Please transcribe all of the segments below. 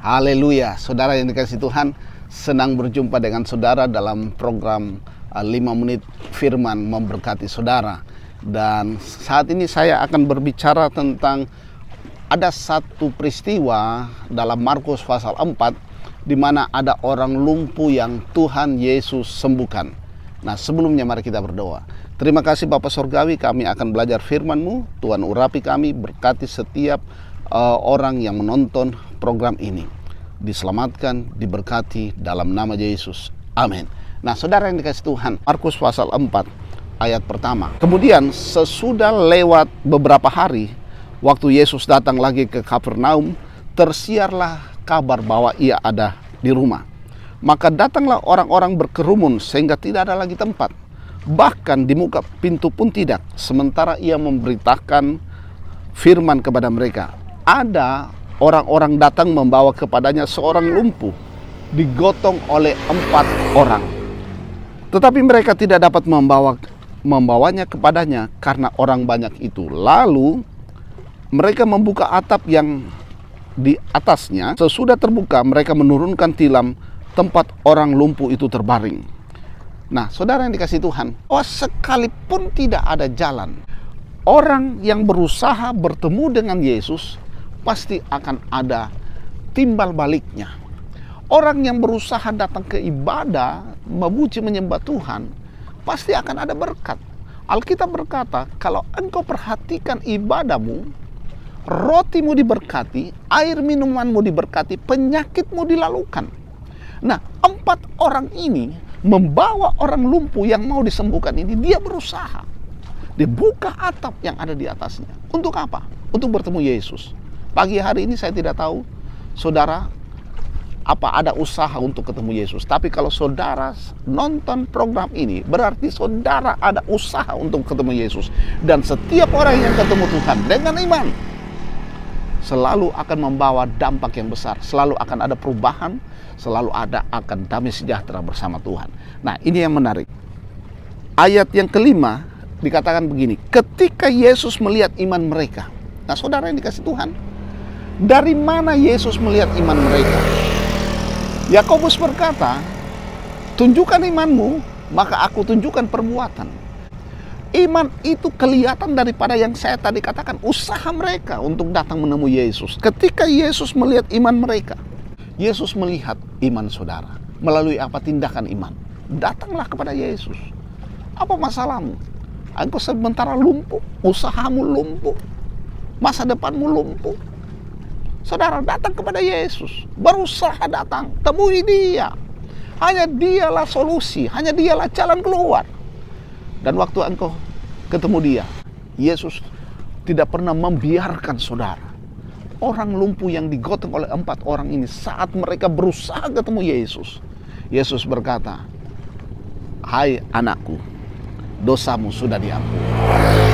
Haleluya, saudara yang dikasihi Tuhan, senang berjumpa dengan saudara dalam program 5 menit firman memberkati saudara. Dan saat ini saya akan berbicara tentang ada satu peristiwa dalam Markus pasal 4 di mana ada orang lumpuh yang Tuhan Yesus sembuhkan. Nah, sebelumnya mari kita berdoa. Terima kasih Bapa Sorgawi, kami akan belajar firman-Mu. Tuhan urapi kami, berkati setiap orang yang menonton program ini. Diselamatkan, diberkati dalam nama Yesus. Amin. Nah, saudara yang dikasihi Tuhan, Markus pasal 4 ayat pertama. Kemudian sesudah lewat beberapa hari, waktu Yesus datang lagi ke Kapernaum, tersiarlah kabar bahwa ia ada di rumah. Maka datanglah orang-orang berkerumun sehingga tidak ada lagi tempat. Bahkan di muka pintu pun tidak. Sementara ia memberitakan firman kepada mereka. Ada orang-orang datang membawa kepadanya seorang lumpuh, digotong oleh 4 orang. Tetapi mereka tidak dapat membawanya kepadanya karena orang banyak itu. Lalu mereka membuka atap yang di atasnya. Sesudah terbuka, mereka menurunkan tilam tempat orang lumpuh itu terbaring. Nah, saudara yang dikasihi Tuhan, sekalipun tidak ada jalan, orang yang berusaha bertemu dengan Yesus pasti akan ada timbal baliknya. Orang yang berusaha datang ke ibadah, memuji menyembah Tuhan, pasti akan ada berkat. Alkitab berkata, kalau engkau perhatikan ibadahmu, rotimu diberkati, air minumanmu diberkati, penyakitmu dilalukan. Nah, 4 orang ini membawa orang lumpuh yang mau disembuhkan ini, dia berusaha. Dia buka atap yang ada di atasnya. Untuk apa? Untuk bertemu Yesus. Pagi hari ini saya tidak tahu, saudara, apa ada usaha untuk ketemu Yesus. Tapi kalau saudara nonton program ini, berarti saudara ada usaha untuk ketemu Yesus. Dan setiap orang yang ketemu Tuhan dengan iman, selalu akan membawa dampak yang besar. Selalu akan ada perubahan, selalu akan damai sejahtera bersama Tuhan. Nah, ini yang menarik. Ayat yang kelima dikatakan begini, ketika Yesus melihat iman mereka. Nah, saudara yang dikasihi Tuhan, dari mana Yesus melihat iman mereka? Yakobus berkata, tunjukkan imanmu, maka aku tunjukkan perbuatan. Iman itu kelihatan daripada yang saya tadi katakan, usaha mereka untuk datang menemui Yesus. Ketika Yesus melihat iman mereka, Yesus melihat iman saudara. Melalui apa? Tindakan iman. Datanglah kepada Yesus. Apa masalahmu? Engkau sementara lumpuh, usahamu lumpuh, masa depanmu lumpuh. Saudara datang kepada Yesus, berusaha datang, temui Dia. Hanya Dialah solusi, hanya Dialah jalan keluar. Dan waktu engkau ketemu Dia, Yesus tidak pernah membiarkan saudara. Orang lumpuh yang digotong oleh 4 orang ini, saat mereka berusaha ketemu Yesus, Yesus berkata, hai anakku, dosamu sudah diampuni.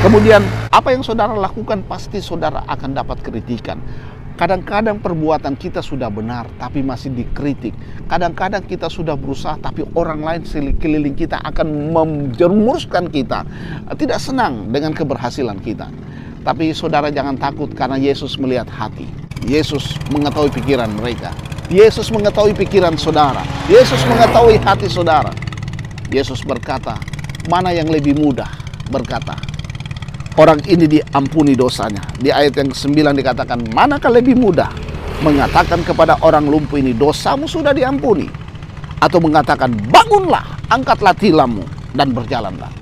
Kemudian apa yang saudara lakukan pasti saudara akan dapat kritikan. Kadang-kadang perbuatan kita sudah benar tapi masih dikritik. Kadang-kadang kita sudah berusaha tapi orang lain sekeliling kita akan menjerumuskan kita. Tidak senang dengan keberhasilan kita. Tapi saudara jangan takut karena Yesus melihat hati. Yesus mengetahui pikiran mereka. Yesus mengetahui pikiran saudara. Yesus mengetahui hati saudara. Yesus berkata, mana yang lebih mudah? Berkata, orang ini diampuni dosanya. Di ayat yang ke-9 dikatakan, manakah lebih mudah? Mengatakan kepada orang lumpuh ini, dosamu sudah diampuni. Atau mengatakan, bangunlah, angkatlah tilammu, dan berjalanlah.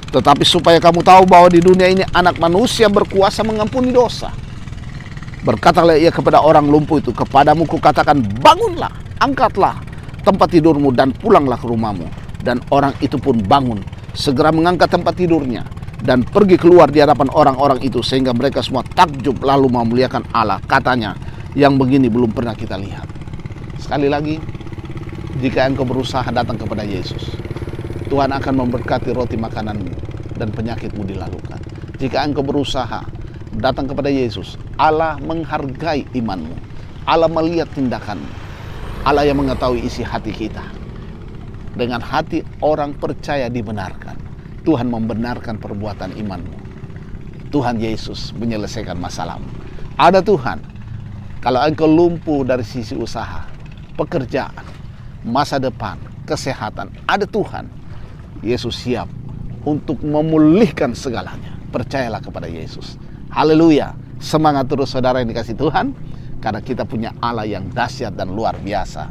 Tetapi supaya kamu tahu bahwa di dunia ini anak manusia berkuasa mengampuni dosa. Berkatalah ia kepada orang lumpuh itu, kepadamu kukatakan, bangunlah, angkatlah tempat tidurmu, dan pulanglah ke rumahmu. Dan orang itu pun bangun, segera mengangkat tempat tidurnya, dan pergi keluar di hadapan orang-orang itu, sehingga mereka semua takjub lalu memuliakan Allah. Katanya, yang begini belum pernah kita lihat. Sekali lagi, jika engkau berusaha datang kepada Yesus, Tuhan akan memberkati roti makananmu dan penyakitmu dilalukan. Jika engkau berusaha datang kepada Yesus, Allah menghargai imanmu. Allah melihat tindakanmu. Allah yang mengetahui isi hati kita. Dengan hati orang percaya dibenarkan. Tuhan membenarkan perbuatan imanmu. Tuhan Yesus menyelesaikan masalahmu. Ada Tuhan Kalau engkau lumpuh dari sisi usaha, pekerjaan, masa depan, kesehatan, ada Tuhan. Yesus siap untuk memulihkan segalanya. Percayalah kepada Yesus. Haleluya. Semangat terus saudara yang dikasih Tuhan, karena kita punya Allah yang dahsyat dan luar biasa.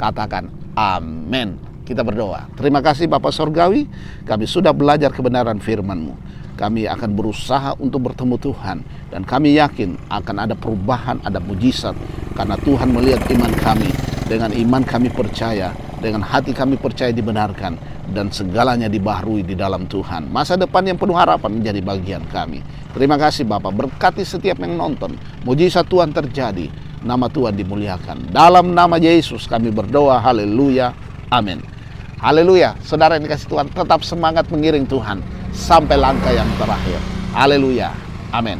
Katakan amin. Kita berdoa. Terima kasih Bapa Sorgawi, kami sudah belajar kebenaran firman-Mu. Kami akan berusaha untuk bertemu Tuhan, dan kami yakin akan ada perubahan, ada mujizat, karena Tuhan melihat iman kami. Dengan iman kami percaya, dengan hati kami percaya dibenarkan, dan segalanya dibaharui di dalam Tuhan. Masa depan yang penuh harapan menjadi bagian kami. Terima kasih Bapak, berkati setiap yang nonton. Mujizat Tuhan terjadi, nama Tuhan dimuliakan. Dalam nama Yesus kami berdoa, haleluya, amin. Haleluya, saudara yang dikasih Tuhan, tetap semangat mengiring Tuhan sampai langkah yang terakhir. Haleluya, amin.